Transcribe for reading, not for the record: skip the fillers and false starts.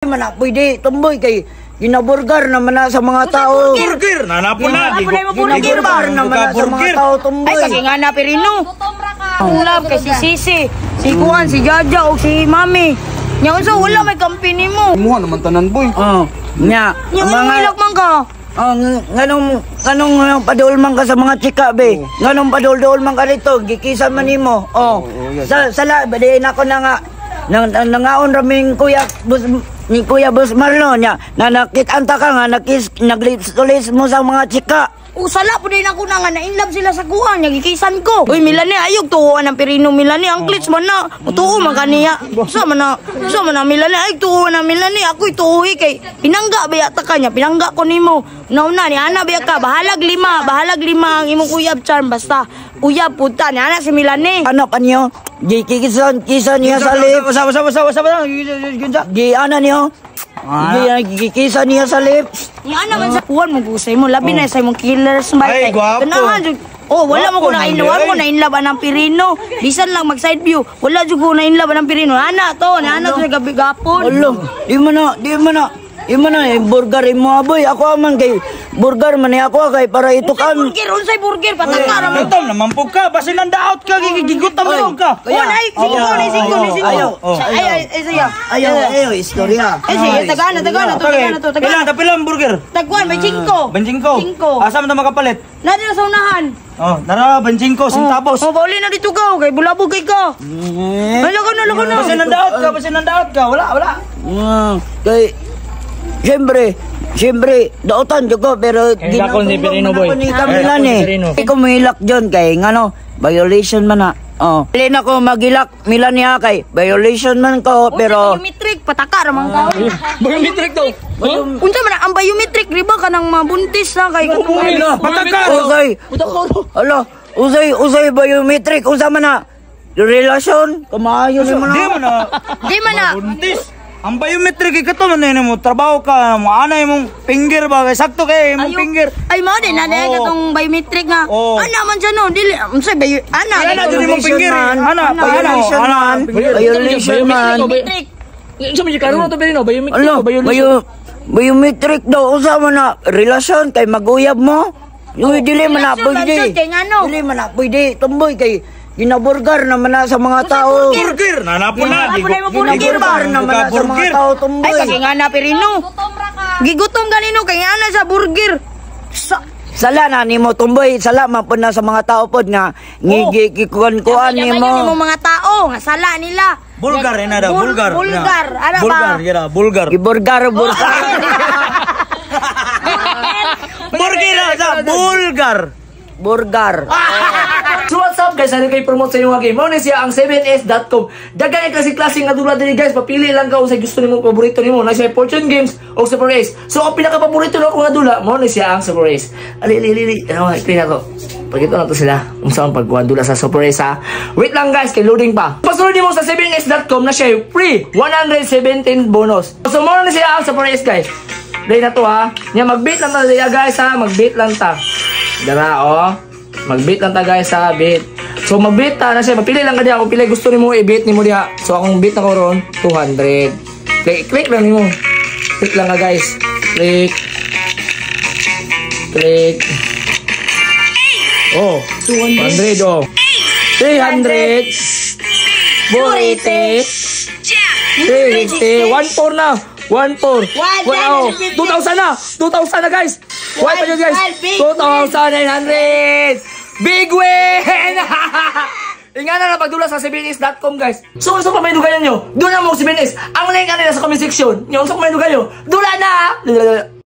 Man na pwede tumboy kay ginaburgar naman na sa mga tao. Burger na napon na. Ginaburgar naman na sa mga tao tumboy. Ay kasi nga na Pirino. Ang love kay si Sisi, si Kuan, si Jaja o si Mami. Nya unsa wala may company mo. Muha naman tanan boy. Nya Mga ilok man ka. Nganong padul man ka sa mga chika be. Nganong padul-dul man ka dito, gikisan man nimo. Sala badi na ko na nga nangaon raming kuya ni Kuya Boss Marlon niya na nakitanta ka nga naglips-tulis mo sa mga chika. Sala po din ako na nga na-inlove sila sa kuhan, nagikisan ko. Uy, Milani, ayog tuhuan ng Pirino, Milani. Ang klits man na, tuho man kaniya. Sama na, Milani, ay tuhuan na Milani. Ako'y tuhuhi kay, pinangga bayata ka niya, pinangga ko nimo. Nauna ni Ana baya ka, bahalag lima ang imong uyab charm, basta uyab punta ni Ana si Milani. Ano pa niyo? Kisan niya sa lip. Basa. Di ana niyo? Kikisan niya sa lips. Ni Ana man sa kuhan mo gusay mo, labi na sa imong killers Ay, gwapo. Wala mo ko na inlove ng Pirino. Bisan lang mag side view. Wala jud ko na inlove ng Pirino. Ana to, ana to gabi gapon. Alam, di mo na burger mo aboy. Ako man kay burger man ako kay para ito kan. Unsay burger pataka ra man. Ito naman po ka, basi nandaot ka, gigutom mo ka. Ay, singko. Ayaw, istorya. Sige, tagana to. Tapilang burger. Tagkuan may 5. Banjingko. Asa man ta makapalit? Nadi na sa unahan. Nara banjingko centavos. Pauli na dito ka, kay bulabog kay ka. Lako na. Basi nandaot ka, wala. Kay Siyempre, daotan jud ko pero ginako ni Pirino boy. Ikaw mahilak dyan kay ngano, violation man na. Dili na ko magilak Milania kay violation man ko pero biometric pataka ra man ka. Biometric daw. Unsa man ang biometric riba kanang mabuntis na kay pataka. Usay biometric unsa man na relasyon kumaayo ni mo na. Di man na. Buntis. Ang biometric ikaw man na mo trabaho ka, mo ana imong finger ba kay sakto kay imong finger. Ay mo din na katong biometric nga. Ana man siya no, dili unsay ana dili imong finger. Ana violation man. Unsa man karon to Pirino biometric. Biometric daw usa man na relasyon kay maguyab mo. Dili man na pwede. Dili man na pwede tumboy kay ginaburgar naman na sa mga tao. Burger na napon na. Ginaburgar naman na sa mga tao tumboy. Ay kasi nga na Pirino. Gigutom ganino kay ana sa burger. Sala na nimo tumboy, sala man po na sa mga tao pod nga ngigikuan nimo mga tao nga sala nila. Bulgar na daw, bulgar. Ano ba? Bulgar. Burger. Burger. So what's up guys, ano kayo promote sa inyo nga game? Muna siya ang 7s.com. Dagan yung klase nga dula din guys. Papili lang ka kung sa gusto nimo, paborito nimo. Na siya Fortune Games o Super Ace. So ang pinaka-paborito na ako nga dula, muna siya ang Super Ace. Ali. Ano, explain na to. Pagkito na to sila. Kung saan pagkuhan dula sa Super Ace ha. Wait lang guys, kay loading pa. Pasunod nimo sa 7s.com na siya free 117 bonus. So muna na siya ang Super Ace guys. Play na to ha. Nya mag-beat lang ta guys ha. Mag-beat lang ta. Dara mag-beat lang ta guys ha, beat. So mag-beat ta na siya, magpili lang ka diya kung pili gusto nimo i-beat nimo diya. So akong beat na ko ron 200. Click lang nimo. Click lang ka guys. Click. 200 300 480 360 14 na 14 2,000 na 2,000 na guys. Why pa yun guys? 2,900 big win. Ingana na pagdula sa 7s.com guys. So unsa pa may dugayan nyo? Doon na mo 7s. Ang link kanina sa comment section. Yung unsa pa may dugayan nyo? Dula na.